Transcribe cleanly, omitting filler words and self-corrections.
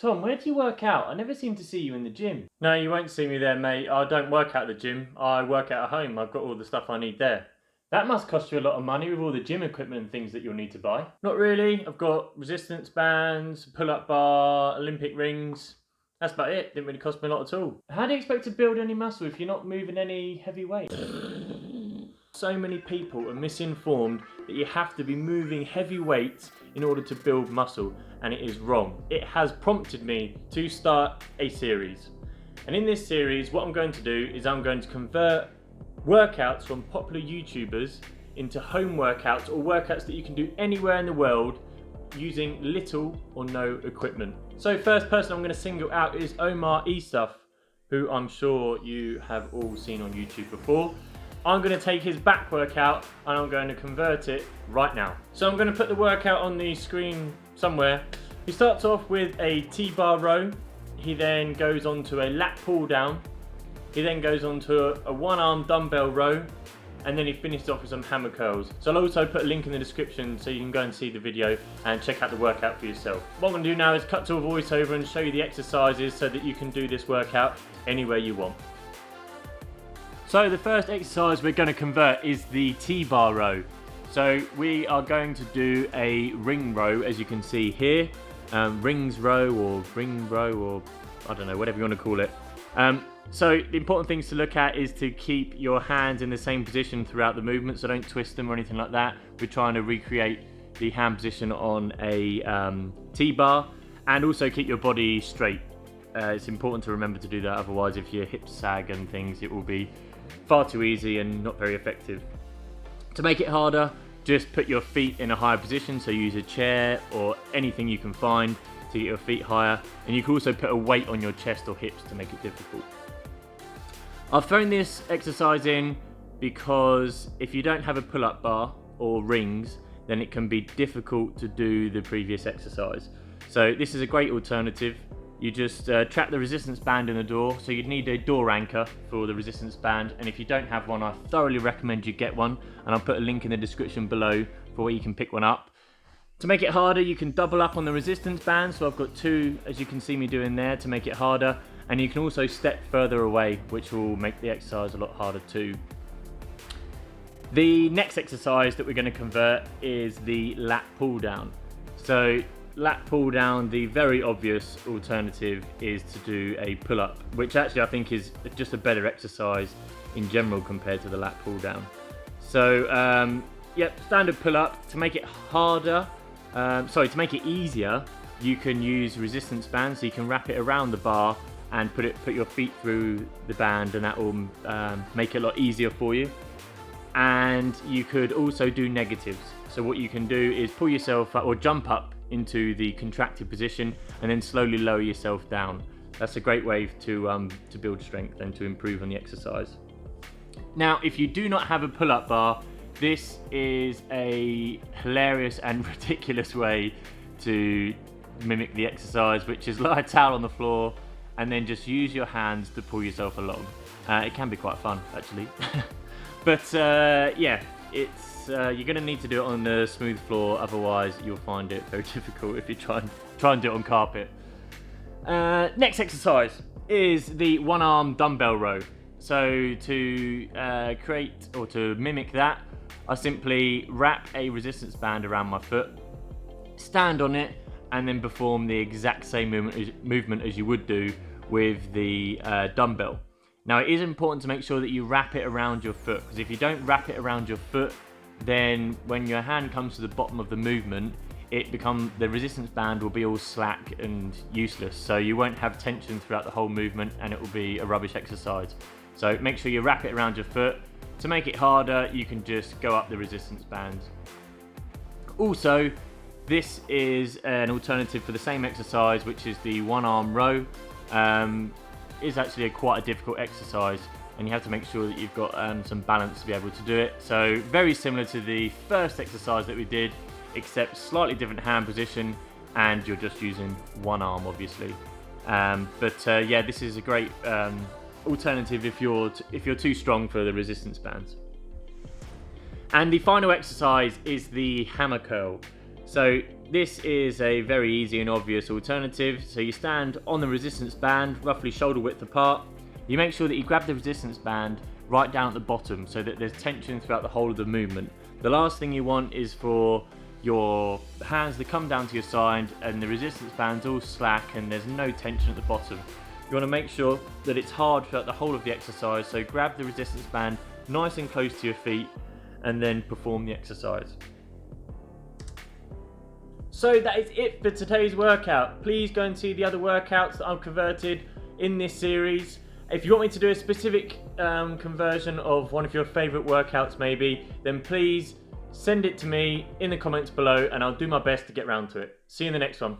Tom, where do you work out? I never seem to see you in the gym. No, you won't see me there, mate. I don't work out at the gym. I work out at home. I've got all the stuff I need there. That must cost you a lot of money with all the gym equipment and things that you'll need to buy. Not really. I've got resistance bands, pull-up bar, Olympic rings. That's about it. Didn't really cost me a lot at all. How do you expect to build any muscle if you're not moving any heavy weight? So many people are misinformed that you have to be moving heavy weights in order to build muscle, and it is wrong. It has prompted me to start a series. And in this series, what I'm going to do is I'm going to convert workouts from popular YouTubers into home workouts, or workouts that you can do anywhere in the world using little or no equipment. So first person I'm going to single out is OmarIsuf, who I'm sure you have all seen on YouTube before. I'm going to take his back workout and I'm going to convert it right now. So I'm going to put the workout on the screen somewhere. He starts off with a T-bar row. He then goes on to a lat pull down. He then goes on to a one-arm dumbbell row. And then he finishes off with some hammer curls. So I'll also put a link in the description so you can go and see the video and check out the workout for yourself. What I'm going to do now is cut to a voiceover and show you the exercises so that you can do this workout anywhere you want. So the first exercise we're going to convert is the T-bar row. So we are going to do a ring row, as you can see here. Rings row or ring row, or I don't know, whatever you want to call it. So the important things to look at is to keep your hands in the same position throughout the movement, so don't twist them or anything like that. We're trying to recreate the hand position on a T-bar, and also keep your body straight. It's important to remember to do that, otherwise if your hips sag and things, it will be far too easy and not very effective. To make it harder, just put your feet in a higher position, so use a chair or anything you can find to get your feet higher, and you can also put a weight on your chest or hips to make it difficult. I've thrown this exercise in because if you don't have a pull-up bar or rings, then it can be difficult to do the previous exercise. So this is a great alternative. You just trap the resistance band in the door, so you'd need a door anchor for the resistance band, and if you don't have one, I thoroughly recommend you get one, and I'll put a link in the description below for where you can pick one up. To make it harder, you can double up on the resistance band, so I've got two, as you can see me doing there, to make it harder, and you can also step further away, which will make the exercise a lot harder too. The next exercise that we're going to convert is the lat pull down. So lat pull down, the very obvious alternative is to do a pull-up, which actually I think is just a better exercise in general compared to the lat pull down. So yep, standard pull-up. To make it harder, to make it easier, you can use resistance bands, so you can wrap it around the bar and put your feet through the band, and that will make it a lot easier for you. And you could also do negatives. So what you can do is pull yourself up or jump up into the contracted position and then slowly lower yourself down. That's a great way to build strength and to improve on the exercise. Now, if you do not have a pull-up bar, this is a hilarious and ridiculous way to mimic the exercise, which is lie a towel on the floor and then just use your hands to pull yourself along. It can be quite fun, actually. But yeah, you're going to need to do it on a smooth floor, otherwise you'll find it very difficult if you try and do it on carpet. Next exercise is the one-arm dumbbell row. So to create or to mimic that, I simply wrap a resistance band around my foot, stand on it, and then perform the exact same movement as you would do with the dumbbell. Now, it is important to make sure that you wrap it around your foot, because if you don't wrap it around your foot, then when your hand comes to the bottom of the movement, the resistance band will be all slack and useless. So you won't have tension throughout the whole movement, and it will be a rubbish exercise. So make sure you wrap it around your foot. To make it harder, you can just go up the resistance bands. Also, this is an alternative for the same exercise, which is the one-arm row. Is actually quite a difficult exercise, and you have to make sure that you've got some balance to be able to do it. So very similar to the first exercise that we did, except slightly different hand position, and you're just using one arm, obviously. Yeah, this is a great alternative if you're too strong for the resistance bands. And the final exercise is the hammer curl. So This is a very easy and obvious alternative. So you stand on the resistance band, roughly shoulder width apart. You make sure that you grab the resistance band right down at the bottom so that there's tension throughout the whole of the movement. The last thing you want is for your hands to come down to your side and the resistance band's all slack and there's no tension at the bottom. You want to make sure that it's hard throughout the whole of the exercise, so grab the resistance band nice and close to your feet and then perform the exercise. So that is it for today's workout. Please go and see the other workouts that I've converted in this series. If you want me to do a specific conversion of one of your favourite workouts maybe, then please send it to me in the comments below and I'll do my best to get round to it. See you in the next one.